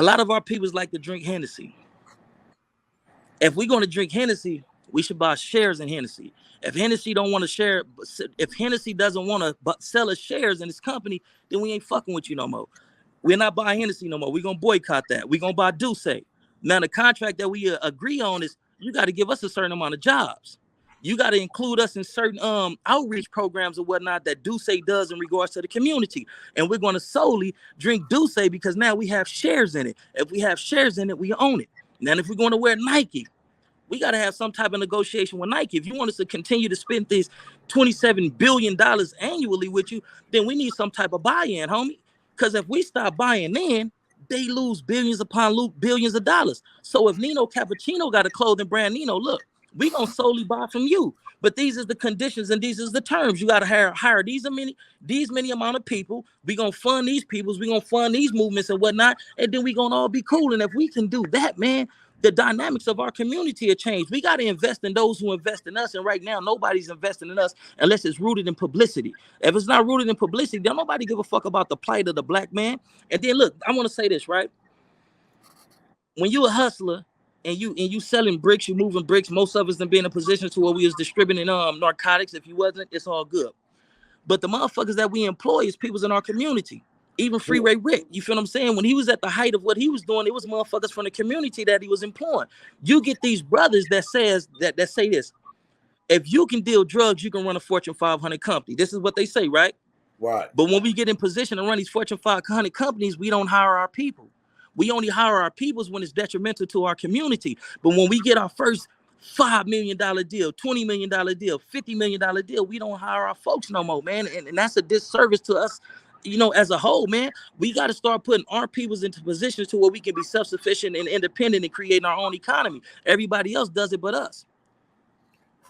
A lot of our peoples like to drink Hennessy. If we're going to drink Hennessy, we should buy shares in Hennessy. If Hennessy don't want to share, if Hennessy doesn't want to sell us shares in this company, then we ain't fucking with you no more. We're not buying Hennessy no more. We're going to boycott that. We're going to buy Douce. Now, the contract that we agree on is you got to give us a certain amount of jobs. You got to include us in certain outreach programs or whatnot that Douce does in regards to the community. And we're going to solely drink Douce because now we have shares in it. If we have shares in it, we own it. Now, if we're going to wear Nike, we got to have some type of negotiation with Nike. If you want us to continue to spend this $27 billion annually with you, then we need some type of buy-in, homie. Because if we stop buying in, they lose billions upon billions of dollars. So if Nino Cappucino got a clothing brand, Nino, look, we gonna solely buy from you. But these is the conditions and these is the terms. You gotta hire these many amount of people. We gonna fund these peoples. We gonna fund these movements and whatnot, and then we gonna all be cool. And if we can do that, man, the dynamics of our community have changed. We got to invest in those who invest in us. And right now, nobody's investing in us unless it's rooted in publicity. If it's not rooted in publicity, then nobody give a fuck about the plight of the black man. And then look, I want to say this, right? When you a hustler and you selling bricks, you moving bricks, most of us done been in a position to where we was distributing narcotics. If you wasn't, it's all good. But the motherfuckers that we employ is peoples in our community. Even Freeway Rick, you feel what I'm saying? When he was at the height of what he was doing, it was motherfuckers from the community that he was employing. You get these brothers that say this: if you can deal drugs, you can run a Fortune 500 company. This is what they say, right? Right. But when we get in position to run these Fortune 500 companies, we don't hire our people. We only hire our peoples when it's detrimental to our community. But when we get our first $5 million deal, $20 million deal, $50 million deal, we don't hire our folks no more, man. And that's a disservice to us. You know, as a whole, man, we got to start putting our peoples into positions to where we can be self-sufficient and independent and creating our own economy. Everybody else does it but us.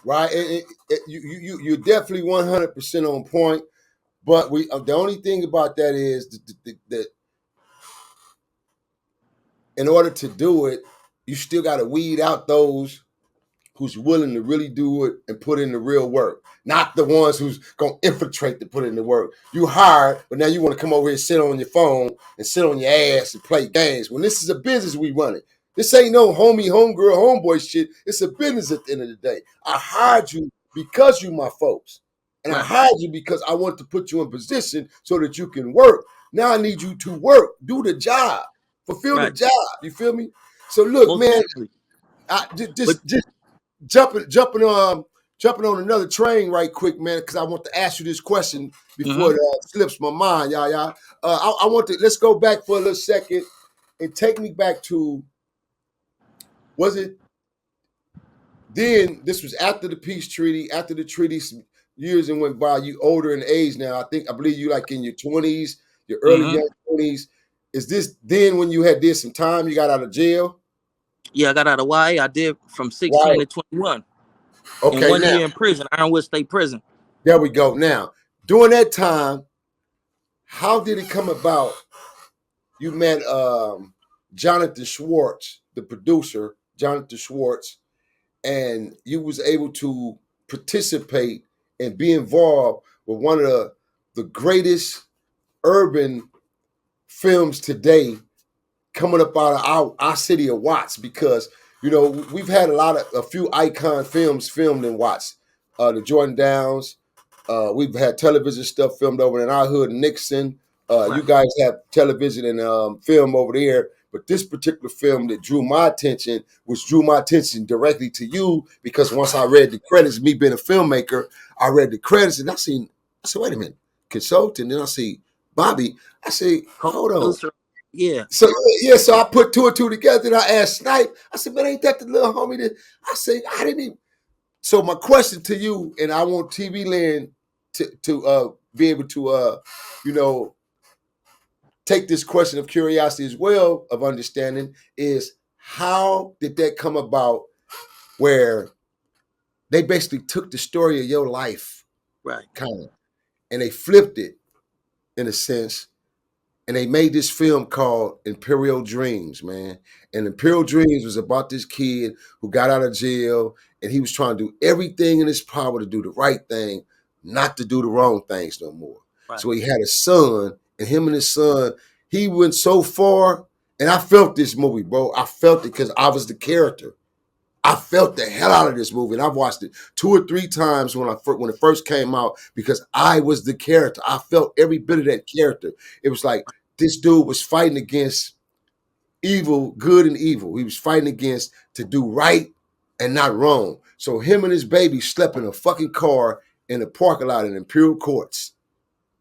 Right. You're definitely 100% on point. But the only thing about that is that in order to do it, you still got to weed out those who's willing to really do it and put in the real work, not the ones who's going to infiltrate to put in the work. You hired, but now you want to come over here and sit on your phone and sit on your ass and play games. When this is a business we running. This ain't no homie, homegirl, homeboy shit. It's a business at the end of the day. I hired you because you my folks. And I hired you because I want to put you in position so that you can work. Now I need you to work, do the job, fulfill the job. You feel me? So look, man, I just jumping on another train right quick, man, because I want to ask you this question before it slips my mind, y'all. I want to let's go back for a little second and take me back to, was it then? This was after the peace treaty, after the treaty, some years and went by. You older in age now. I believe you like in your 20s, your early young 20s. Is this then when you did some time? You got out of jail? Yeah, I got out of YA. I did from 16 to 21. Okay, and 1 year in prison, Ironwood State Prison. There we go. Now, during that time, how did it come about? You met Jonathan Schwartz, the producer, Jonathan Schwartz, and you was able to participate and be involved with one of the greatest urban films today coming up out of our city of Watts, because you know we've had a few icon films filmed in Watts, the Jordan Downs. We've had television stuff filmed over in our hood, Nixon. You guys have television and film over there, but this particular film that drew my attention directly to you, because once I read the credits, me being a filmmaker, I read the credits and I said, wait a minute, consultant. Then I see Bobby. I say, hold on. Yeah. So I put two and two together and I asked Snipe. I said, man, ain't that the little homie that I say I didn't even. So my question to you, and I want TV Land to be able to take this question of curiosity as well, of understanding, is how did that come about where they basically took the story of your life, right, kind of, and they flipped it in a sense. And they made this film called Imperial Dreams, man. And Imperial Dreams was about this kid who got out of jail, and he was trying to do everything in his power to do the right thing, not to do the wrong things no more. Right. So he had a son, and him and his son, he went so far And I felt this movie, bro. I felt it because I was the character. I felt the hell out of this movie, and I've watched it 2 or 3 times when it first came out because I was the character. I felt every bit of that character. It was like this dude was fighting against evil, good and evil. He was fighting against to do right and not wrong. So him and his baby slept in a fucking car in the parking lot in Imperial Courts.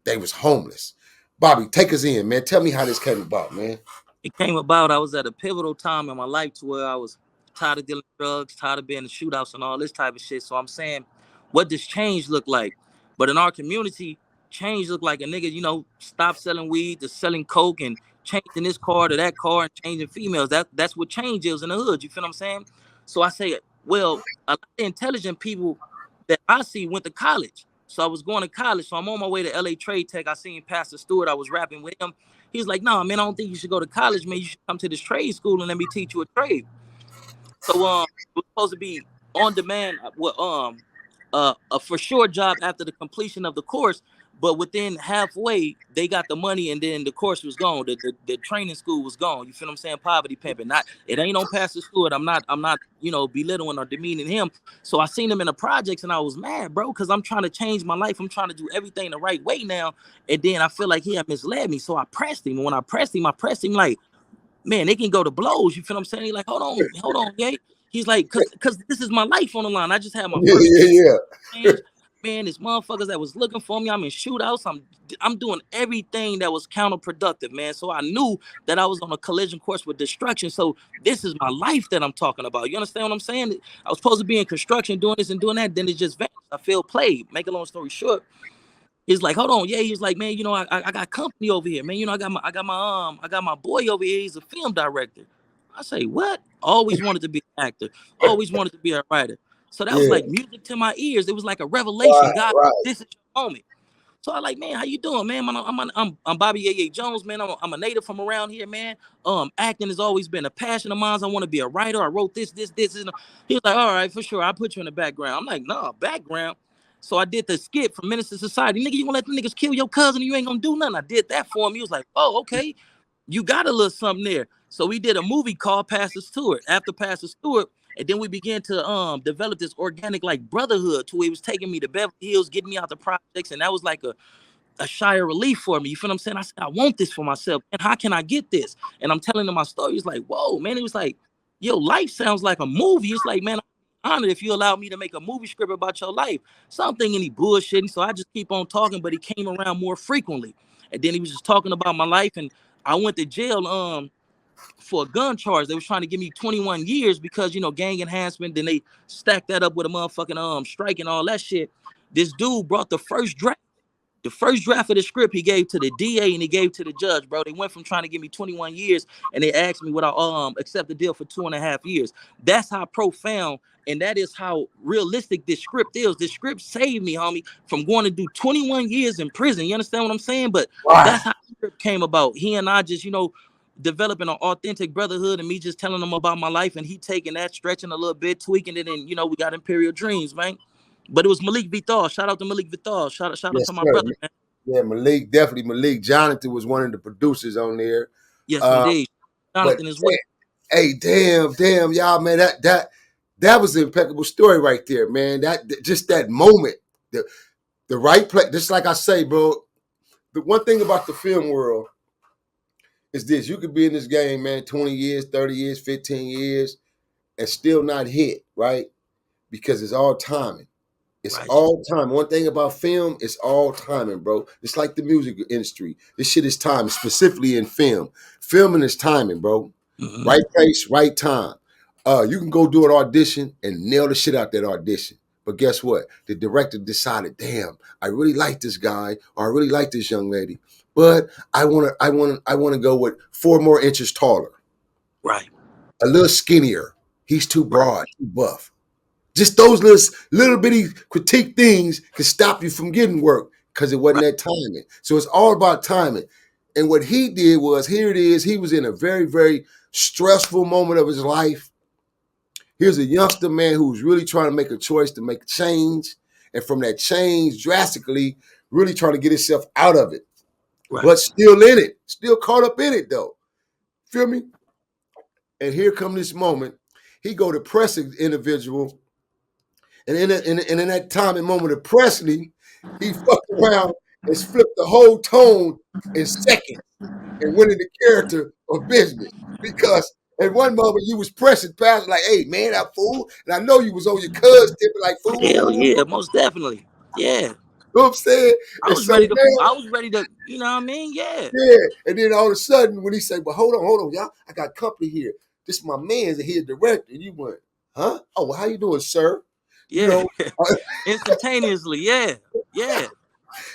They was homeless. Bobby, take us in, man. Tell me how this came about, man. It came about, I was at a pivotal time in my life to where I was tired of dealing drugs, tired of being in shootouts and all this type of shit. So I'm saying, what does change look like? But in our community, change look like a nigga, stop selling weed to selling coke and changing this car to that car and changing females. That's what change is in the hood. You feel what I'm saying? So I say, well, a lot of intelligent people that I see went to college. So I was going to college. So I'm on my way to LA Trade Tech. I seen Pastor Stewart. I was rapping with him. He's like, "Nah, man, I don't think you should go to college, man. You should come to this trade school and let me teach you a trade." So it was supposed to be on demand, a for sure job after the completion of the course. But within halfway, they got the money, and then the course was gone. The training school was gone. You feel what I'm saying? Poverty pimping. Not it ain't on Pastor Stewart. I'm not belittling or demeaning him. So I seen him in the projects, and I was mad, bro, because I'm trying to change my life. I'm trying to do everything the right way now, and then I feel like he had misled me. So I pressed him. And when I pressed him like, man, they can go to blows. You feel what I'm saying? He's like, hold on, yeah. He's like, cause this is my life on the line. I just had my first change. Man, there's motherfuckers that was looking for me. I'm in shootouts. I'm doing everything that was counterproductive, man. So I knew that I was on a collision course with destruction. So this is my life that I'm talking about. You understand what I'm saying? I was supposed to be in construction, doing this and doing that. Then it just vanished. I feel played. Make a long story short, he's like, hold on, yeah. He's like, man, I got company over here, man. I got my boy over here. He's a film director. I say, what? Always wanted to be an actor. Always wanted to be a writer. So that was Yeah, like music to my ears. It was like a revelation. right, God, right. this is your moment. So I like, man, how you doing, man? I'm Bobbyyaya Jones, man. I'm a native from around here, man. Acting has always been a passion of mine. I want to be a writer. I wrote this. And he was like, all right, for sure. I'll put you in the background. I'm like, nah, background. So I did the skit from Minister Society. Nigga, you gonna let the niggas kill your cousin? You ain't gonna do nothing. I did that for him. He was like, oh, okay. You got a little something there. So we did a movie called Pastor Stewart. After Pastor Stewart, and then we began to develop this organic like brotherhood to where he was taking me to Beverly Hills, getting me out the projects, and that was like a shy of relief for me. You feel what I'm saying? I said, I want this for myself. And how can I get this? And I'm telling him my story. He's like, whoa, man. He was like, yo, life sounds like a movie. It's like, man, I'm honored if you allow me to make a movie script about your life. So I'm thinking he bullshitting. So I just keep on talking, but he came around more frequently. And then he was just talking about my life. And I went to jail for a gun charge. They was trying to give me 21 years because, gang enhancement. Then they stacked that up with a motherfucking strike and all that shit. This dude brought the first draft. The first draft of the script he gave to the DA and he gave to the judge, bro. They went from trying to give me 21 years and they asked me would I accept the deal for 2.5 years. That's how profound and that is how realistic this script is. This script saved me, homie, from going to do 21 years in prison. You understand what I'm saying? But Right. that's how the script came about. He and I just, developing an authentic brotherhood and me just telling him about my life and he taking that, stretching a little bit, tweaking it, and we got Imperial Dreams, man. But it was Malik Vital. Shout out to Malik Vital. Shout out Yes, to my sir. brother, man. Yeah, Malik, definitely Malik. Jonathan was one of the producers on there. Yes, Uh, indeed. but Jonathan as well. hey, damn, y'all, man, that was an impeccable story right there, man. Just that moment, the right place. Just like I say, bro. The one thing about the film world is this: you could be in this game, man, 20 years, 30 years, 15 years, and still not hit, right? Because it's all timing. It's Right. all time. One thing about film, it's all timing, bro. It's like the music industry. This shit is time, specifically in film. Filming is timing, bro. Mm-hmm. Right place, right time. You can go do an audition and nail the shit out that audition. But guess what? The director decided, damn, I really like this guy, or I really like this young lady, but I wanna go with 4 more inches taller, Right. a little skinnier. He's too Right. broad, too buff. Just those little bitty critique things can stop you from getting work because it wasn't Right. that timing. So it's all about timing. And what he did was, here it is, he was in a very, very stressful moment of his life. Here's a youngster man who's really trying to make a choice to make a change. And from that change, drastically, really trying to get himself out of it. Right. But still in it, still caught up in it though. Feel me? And here come this moment. He go to press an individual, and in that time and moment of Presley, he fucked around and flipped the whole tone in seconds and went into character of business. Because at one moment you was pressing past like, hey man, that fool. And I know you was on your cuz tipping like Hell fool. yeah, most definitely. Yeah. You know what I'm saying? I And was so ready to now, I was ready to, you know what I mean? Yeah. yeah. And then all of a sudden when he say, but hold on, y'all, I got company here. This is my man's and he's a director. And you went, huh? Oh, well, how you doing, sir? You Yeah. know, Instantaneously. Yeah. Yeah.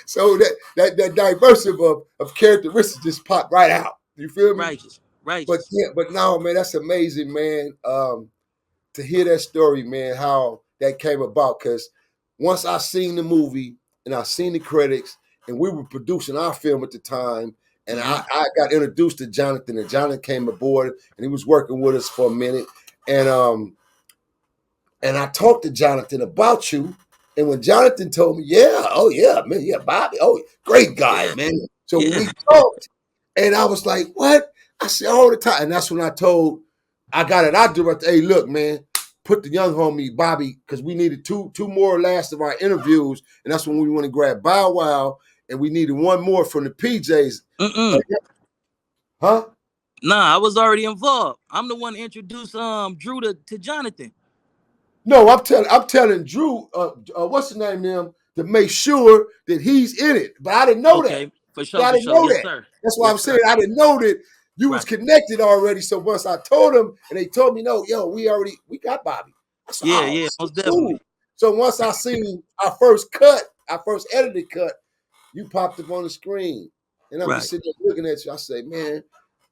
so that diversity of characteristics just popped right out. You feel me? Righteous. But Righteous. yeah, but no, man, that's amazing, man. To hear that story, man, how that came about. Because once I seen the movie and I seen the credits, and we were producing our film at the time, and I got introduced to Jonathan, and Jonathan came aboard, and he was working with us for a minute, and I talked to Jonathan about you. And when Jonathan told me, yeah, oh yeah, man, yeah, Bobby, oh, great guy, Yeah. man. So when Yeah. we talked, and I was like, what? I said all the time. And that's when I got it out director, hey, look, man, put the young homie Bobby, because we needed two more last of our interviews. And that's when we want to grab Bow Wow. And we needed one more from the PJs. Huh? Nah, I was already involved. I'm the one to introduce Drew to Jonathan. No, I'm telling Drew, what's his name, them, to make sure that he's in it. But I didn't know that. Okay, for Yeah, sure, I for didn't sure. know Yes, that. sir. That's why I'm Yes, saying sir. I didn't know that you was Right. connected already. So once I told them, and they told me, no, yo, we got Bobby. I said, Yeah, oh, yeah, shit, most cool. definitely. So once I seen our first edited cut, you popped up on the screen, and I'm just Right. sitting there looking at you. I say, man,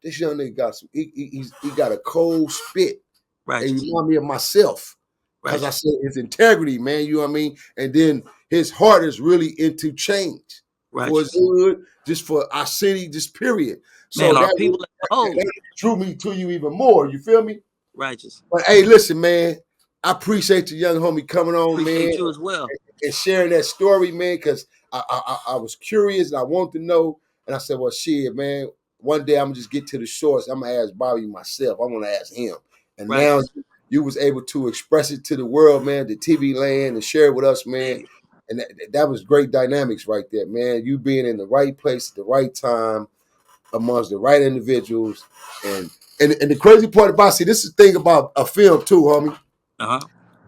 this young nigga got some. He got a cold spit. And Righteous. you remind me of myself. Because I Righteous. said his integrity, man, you know what I mean? And then his heart is really into change for his Righteous. hood, just for our city, just period. So Man, our that, people as a whole. that drew me to you even more. You feel me? Righteous. But hey, listen, man, I appreciate the young homie coming on, man, Appreciate you as well. and sharing that story, man, because I was curious and I wanted to know. And I said, well, shit, man, one day I'm going to just get to the source. I'm going to ask Bobby myself. I'm going to ask him. And now Righteous. you was able to express it to the world, man, the TV land, and share it with us, man. Hey, And that was great dynamics right there, man. You being in the right place at the right time amongst the right individuals. And the crazy part about, see, this is the thing about a film too, homie. uh-huh.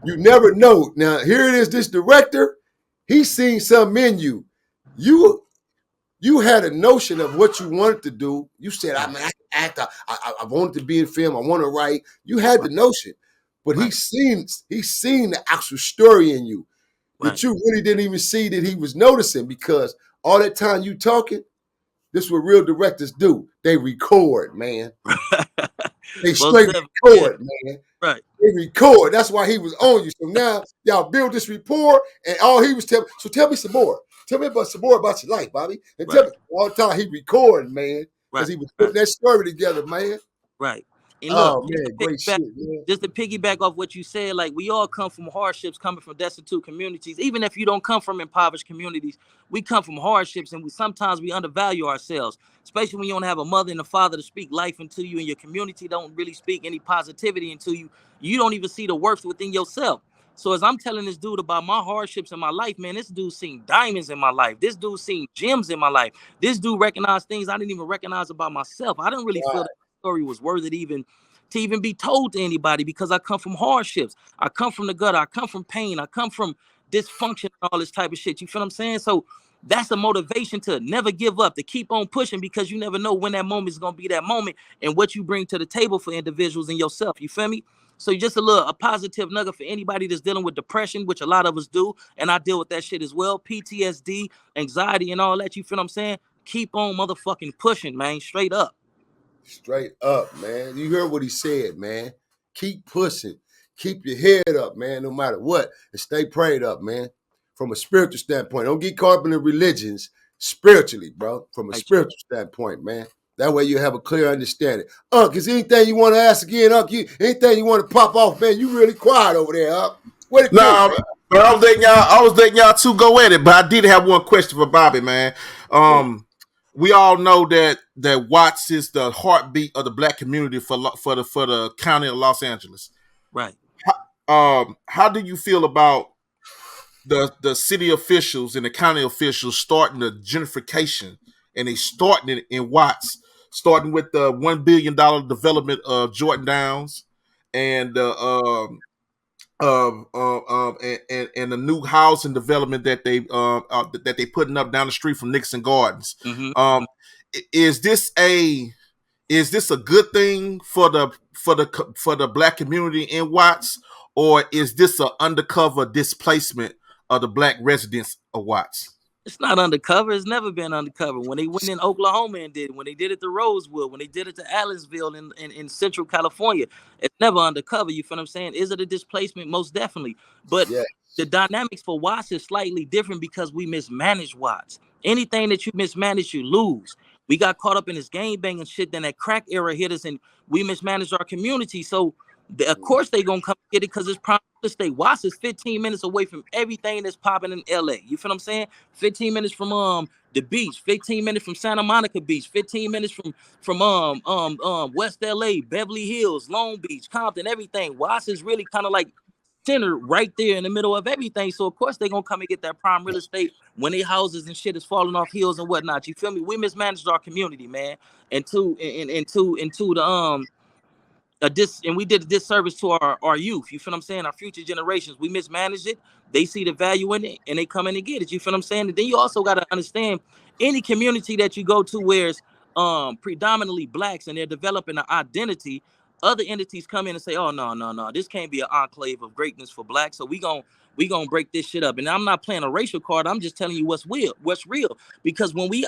You never know. Now, here it is, this director, he's seen something in you. You had a notion of what you wanted to do. You said, I mean, I can act. I wanted to be in film. I want to write. You had the Right. notion, but Right. he's seen the actual story in you Right. that you really didn't even see that he was noticing, because all that time you talking, this is what real directors do. They record, man. They Most straight definitely. Yeah. record, man. Right. They record. That's why he was on you. So now y'all build this rapport, and all he was telling. So tell me some more. Tell me about some more about your life, Bobby. And tell Right. me all the time he recording, man, because Right. he was Right. putting that story together, man. Right. And look, Oh man, great shit, man. just to piggyback off what you said, like we all come from hardships, coming from destitute communities. Even if you don't come from impoverished communities, we come from hardships, and sometimes we undervalue ourselves, especially when you don't have a mother and a father to speak life into you, and your community don't really speak any positivity into you. You don't even see the worth within yourself. So as I'm telling this dude about my hardships in my life, man, this dude seen diamonds in my life. This dude seen gems in my life. This dude recognized things I didn't even recognize about myself. I didn't really feel that story was worth it to even be told to anybody, because I come from hardships. I come from the gutter. I come from pain. I come from dysfunction and all this type of shit. You feel what I'm saying? So that's a motivation to never give up, to keep on pushing, because you never know when that moment is going to be that moment and what you bring to the table for individuals and yourself. You feel me? So just a positive nugget for anybody that's dealing with depression, which a lot of us do. And I deal with that shit as well. PTSD, anxiety, and all that. You feel what I'm saying? Keep on motherfucking pushing, man. Straight up. Straight up, man. You heard what he said, man. Keep pushing. Keep your head up, man, no matter what. And stay prayed up, man. From a spiritual standpoint. Don't get caught up in the religions spiritually, bro. From a Right. spiritual standpoint, man. That way you have a clear understanding. Is anything you want to ask again, anything you want to pop off, man? You really quiet over there, What it do, No, man? but I was letting y'all two go at it. But I did have one question for Bobby, man. we all know that Watts is the heartbeat of the black community for the county of Los Angeles. Right. How do you feel about the city officials and the county officials starting the gentrification, and they starting it in Watts, starting with the $1 billion development of Jordan Downs and and the new housing development that they putting up down the street from Nixon Gardens. Mm-hmm. Um, is this a good thing for the black community in Watts, or is this an undercover displacement of the black residents of Watts? It's not undercover. It's never been undercover. When they went in Oklahoma and did it, when they did it to Rosewood, when they did it to Allensville in Central California, it's never undercover. You feel what I'm saying? Is it a displacement? Most definitely. But Yeah. the dynamics for Watts is slightly different because we mismanage Watts. Anything that you mismanage, you lose. We got caught up in this game banging shit. Then that crack era hit us, and we mismanaged our community. So, of course, they gonna come get it because it's prime real estate. Watts is 15 minutes away from everything that's popping in LA. You feel what I'm saying? 15 minutes from the beach, 15 minutes from Santa Monica Beach, 15 minutes from West LA, Beverly Hills, Long Beach, Compton, everything. Watts is really kind of like center right there in the middle of everything. So of course they're gonna come and get that prime real estate when their houses and shit is falling off hills and whatnot. You feel me? We mismanaged our community, man. And into the and we did a disservice to our youth. You feel what I'm saying? Our future generations. We mismanaged it. They see the value in it and they come in and get it. You feel what I'm saying? And then you also got to understand any community that you go to where it's predominantly blacks and they're developing an identity, other entities come in and say, oh no, this can't be an enclave of greatness for blacks. So we gonna break this shit up. And I'm not playing a racial card. I'm just telling you what's real. Because when we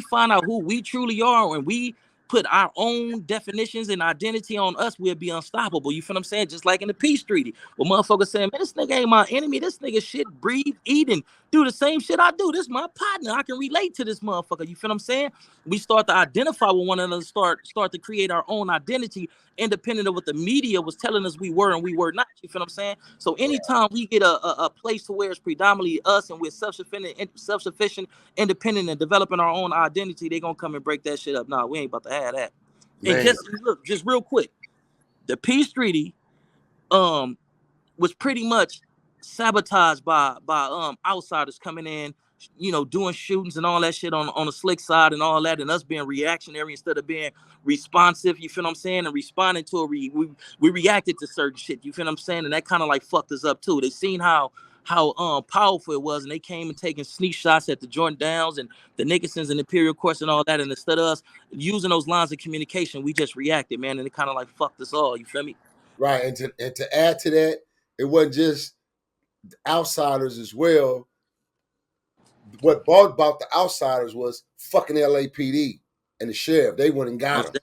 find out who we truly are and we put our own definitions and identity on us, we'll be unstoppable. You feel what I'm saying? Just like in the peace treaty, where motherfuckers saying, man, this nigga ain't my enemy. This nigga shit, breathe, eat, and do the same shit I do. This my partner. I can relate to this motherfucker. You feel what I'm saying? We start to identify with one another, start to create our own identity, independent of what the media was telling us we were and we were not. You feel what I'm saying? So anytime we get a place to where it's predominantly us and we're self-sufficient, independent, and developing our own identity, they gonna come and break that shit up. Nah, we ain't about to have that. And Man. just real quick, the peace treaty was pretty much sabotaged by outsiders coming in, doing shootings and all that shit on the slick side and all that, and us being reactionary instead of being responsive. You feel what I'm saying? And responding to it, we reacted to certain shit. You feel what I'm saying? And that kind of like fucked us up too. They seen how powerful it was, and they came and taking sneak shots at the Jordan Downs and the Nickersons and Imperial Courts and all that. And instead of us using those lines of communication, we just reacted, man, and it kind of like fucked us all. You feel me? Right. And to add to that, it wasn't just outsiders as well. What brought about the outsiders was fucking LAPD and the sheriff. They went and got him.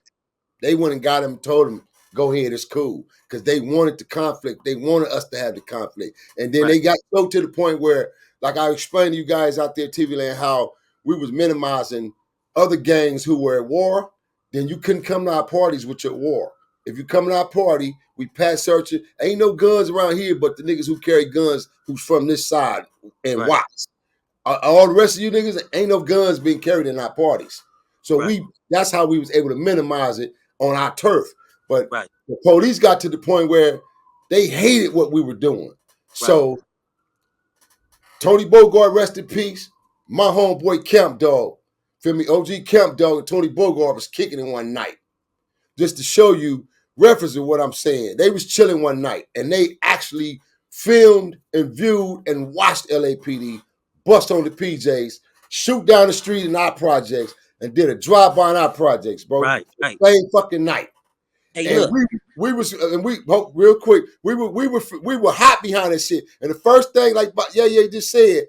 They went and got him and told him, go ahead, it's cool. Because they wanted the conflict. They wanted us to have the conflict. And then they got so to the point where, like I explained to you guys out there, TV Land, how we was minimizing other gangs who were at war. Then you couldn't come to our parties with your war. If you come to our party, we pass searching. Ain't no guns around here but the niggas who carry guns who's from this side and Watts. All the rest of you niggas, ain't no guns being carried in our parties. So that's how we was able to minimize it on our turf. But the police got to the point where they hated what we were doing. So Tony Bogart, rest in peace. My homeboy Camp Dog, feel me? OG Camp Dog and Tony Bogart was kicking it one night. Just to show you reference of what I'm saying. They was chilling one night and they actually filmed and viewed and watched LAPD bust on the PJs, shoot down the street in our projects, and did a drive-by in our projects, bro. Same fucking night. Hey, and we was real quick. We were hot behind that shit. And the first thing, like yeah just said,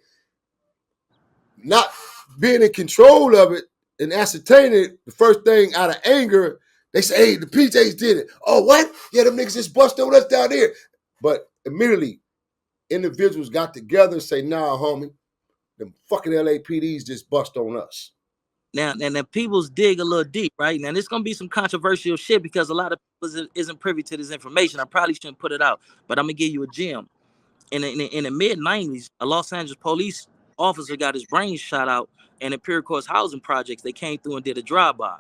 not being in control of it and ascertaining it, the first thing out of anger, they say, hey, the PJs did it. Oh, what? Yeah, them niggas just bust on us down there. But immediately, individuals got together and say, nah, homie, the fucking LAPDs just bust on us. Now people's dig a little deep, right? Now, there's going to be some controversial shit because a lot of people isn't privy to this information. I probably shouldn't put it out, but I'm going to give you a gem. In the mid-90s, a Los Angeles police officer got his brains shot out and Imperial Course housing projects. They came through and did a drive-by.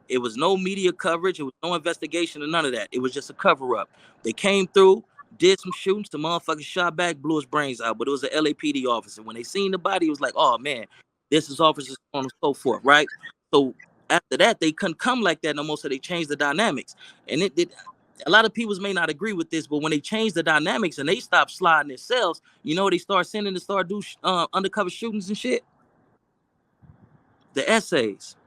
It was no media coverage. It was no investigation or none of that. It was just a cover-up. They came through, did some shootings. The motherfucker shot back, blew his brains out. But it was an LAPD officer. When they seen the body, it was like, oh man, this is officers on and so forth, right? So after that, they couldn't come like that no more. So they changed the dynamics. And it did. A lot of people may not agree with this, but when they changed the dynamics and they stopped sliding themselves, they start sending to start do undercover shootings and shit. The essays.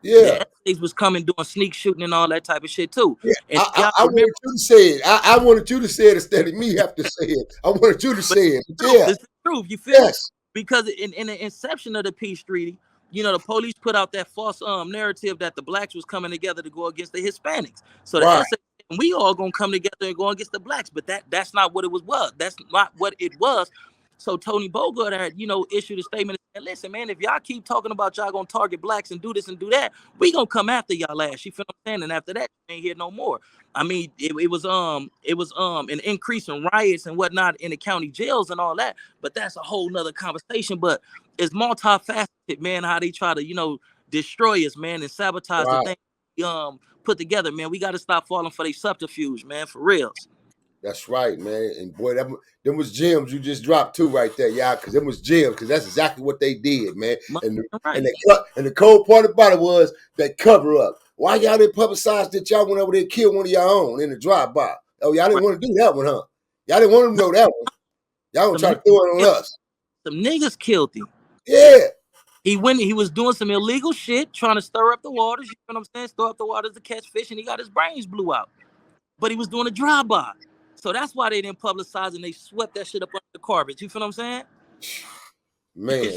Yeah. The essays was coming doing sneak shooting and all that type of shit too. Yeah, And I y'all remember, wanted you to say it. I wanted you to say it instead of me have to say it. I wanted you to but say it. truth, Yeah. it's the truth. You feel me? Yes. Because in the inception of the peace treaty, the police put out that false narrative that the blacks was coming together to go against the Hispanics. So the Right. essay, we all gonna come together and go against the blacks, but that's not what it was. That's not what it was. So Tony Bogart had, issued a statement and said, listen, man, if y'all keep talking about y'all gonna target blacks and do this and do that, we gonna come after y'all ass. You feel what I'm saying? And after that, you ain't hear no more. I mean, it was an increase in riots and whatnot in the county jails and all that, but that's a whole nother conversation. But it's multifaceted, man, how they try to, destroy us, man, and sabotage the Right. thing put together, man. We gotta stop falling for their subterfuge, man, for reals. That's right, man. And boy, them was gems you just dropped too right there, y'all. Because them was gems. Because that's exactly what they did, man. Right. And the cold part about it was that cover up. Why y'all didn't publicize that y'all went over there and killed one of y'all own in the drive-by? Oh, y'all didn't want to do that one, huh? Y'all didn't want them to know that one. Y'all gonna try to throw it on us. Some niggas killed him. Yeah. He was doing some illegal shit, trying to stir up the waters. You know what I'm saying? Stir up the waters to catch fish, and he got his brains blew out. But he was doing a drive-by. So that's why they didn't publicize and they swept that shit up under the carpet. You feel what I'm saying? Man.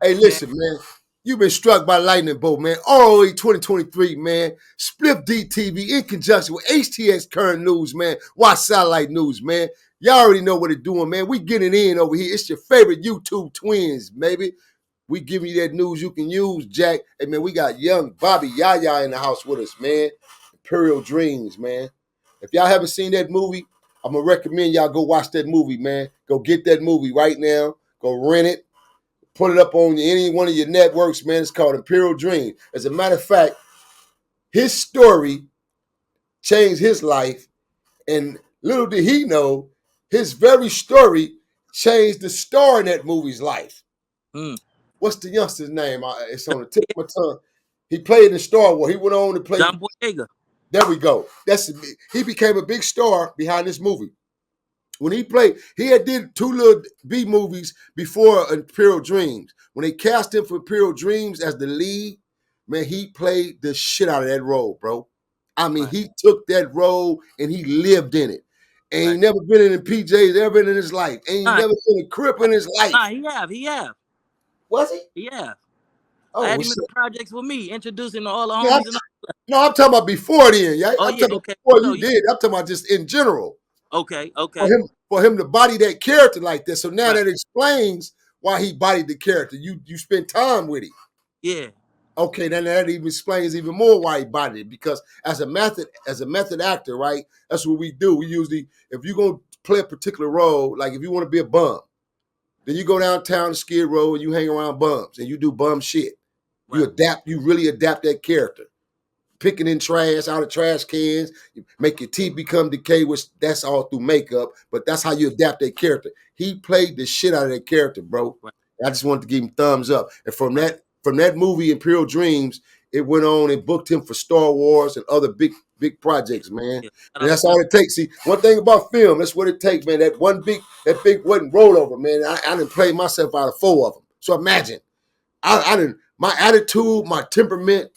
Hey, listen, man. You've been struck by lightning bolt, man. R.O.E 2023, man. Split DTV in conjunction with HTX Current News, man. Watch Satellite News, man. Y'all already know what it's doing, man. We getting in over here. It's your favorite YouTube twins, baby. We giving you that news you can use, Jack. Hey, man, we got young Bobbyyaya in the house with us, man. Imperial Dreams, man. If y'all haven't seen that movie, I'm going to recommend y'all go watch that movie, man. Go get that movie right now. Go rent it. Put it up on any one of your networks, man. It's called Imperial Dream. As a matter of fact, his story changed his life. And little did he know, his very story changed the star in that movie's life. What's the youngster's name? It's on the tip of my tongue. He played in Star Wars. He went on to play. John Boyega. There we go. He became a big star behind this movie. When he played, he had did 2 little B movies before Imperial Dreams. When they cast him for Imperial Dreams as the lead, man, he played the shit out of that role, bro. I mean, he took that role and he lived in it. Ain't never been in a PJs ever in his life. Ain't never been a Crip in his life. Nah, he have. Was he? Yeah. Oh, I had him in the projects with me, introducing all the yeah, homies. No, I'm talking about before then, yeah. Oh, I'm talking okay. about before you did. I'm talking about just in general. Okay. For him to body that character like this. So now that explains why he bodied the character. You spent time with him. Yeah. Okay, then that even explains even more why he bodied it. Because as a method actor, right? That's what we do. We usually, if you're gonna play a particular role, like if you want to be a bum, then you go downtown to Skid Row and you hang around bums and you do bum shit. You really adapt that character. Picking in trash out of trash cans, you make your teeth become decayed, which that's all through makeup, but that's how you adapt that character. He played the shit out of that character, bro. I just wanted to give him thumbs up. And from that movie, Imperial Dreams, it went on and booked him for Star Wars and other big projects, man. And that's all it takes. See, one thing about film, that's what it takes, man. That big wasn't rolled over, man. I didn't play myself out of 4 of them. So imagine, I didn't, my attitude, my temperament,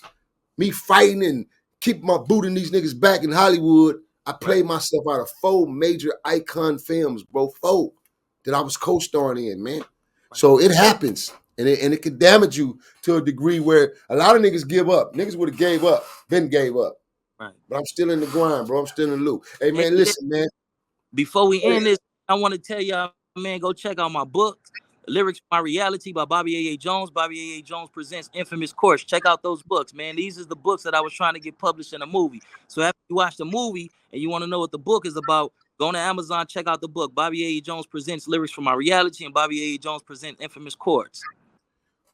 me fighting and keeping my boot in these niggas back in Hollywood, I played myself out of 4 major icon films, bro. 4 that I was co-starring in, man. So it happens. And it can damage you to a degree where a lot of niggas give up. Niggas would have gave up. Right. But I'm still in the grind, bro. I'm still in the loop. Hey, man, listen, man. Before we end this, I want to tell y'all, man, go check out my book, Lyrics My Reality by Bobbyyaya Jones. Bobbyyaya Jones presents Infamous Course. Check out those books, man. These are the books that I was trying to get published in a movie. So after you watch the movie and you want to know what the book is about, go to Amazon, check out the book. Bobbyyaya Jones presents Lyrics from My Reality and Bobbyyaya Jones presents Infamous Course.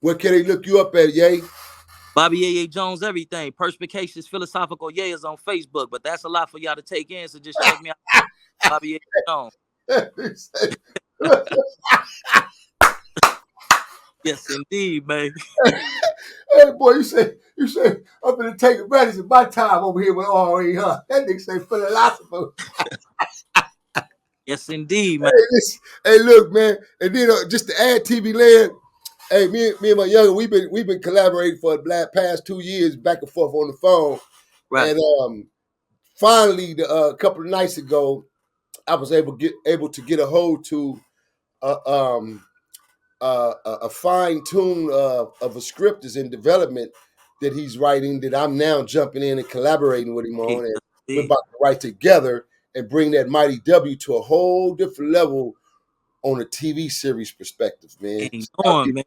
Where can they look you up at, Yay? Bobbyyaya Jones, everything. Perspicacious Philosophical Yay is on Facebook, but that's a lot for y'all to take in. So just check me out, Bobbyyaya Jones. Yes, indeed, man. Hey, boy, you say I'm gonna take advantage of my time over here with R.O.E, huh? That nigga say philosopher. Yes, indeed, man. Hey, listen, hey, look, man, and then just to add TV Land, hey, me and my younger, we've been collaborating for the past 2 years, back and forth on the phone, Right. and finally, a couple of nights ago, I was able to get a hold to a fine tune of a script is in development that he's writing that I'm now jumping in and collaborating with him on, and we're about to write together and bring that Mighty W to a whole different level on a TV series perspective, man. Ain't So y'all knowing, get, man.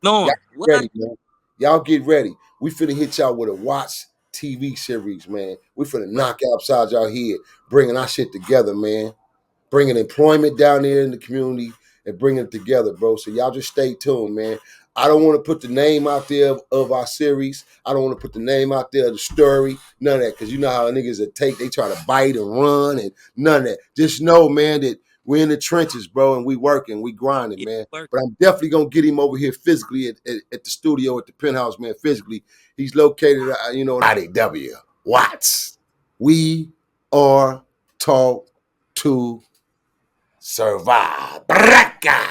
y'all Knowing. get What? ready, man. Y'all get ready. We finna hit y'all with a Watts TV series, man. We finna knock upside y'all head, bringing our shit together, man. Bringing employment down there in the community and bringing it together, bro. So y'all just stay tuned, man. I don't want to put the name out there of our series. I don't want to put the name out there of the story. None of that. Because you know how niggas that they try to bite and run and none of that. Just know, man, that we're in the trenches, bro, and we working, we grinding, Yeah, man. work. But I'm definitely going to get him over here physically at the studio at the penthouse, man, physically. He's located, Mighty W. Watts. We are taught to survive. Braka!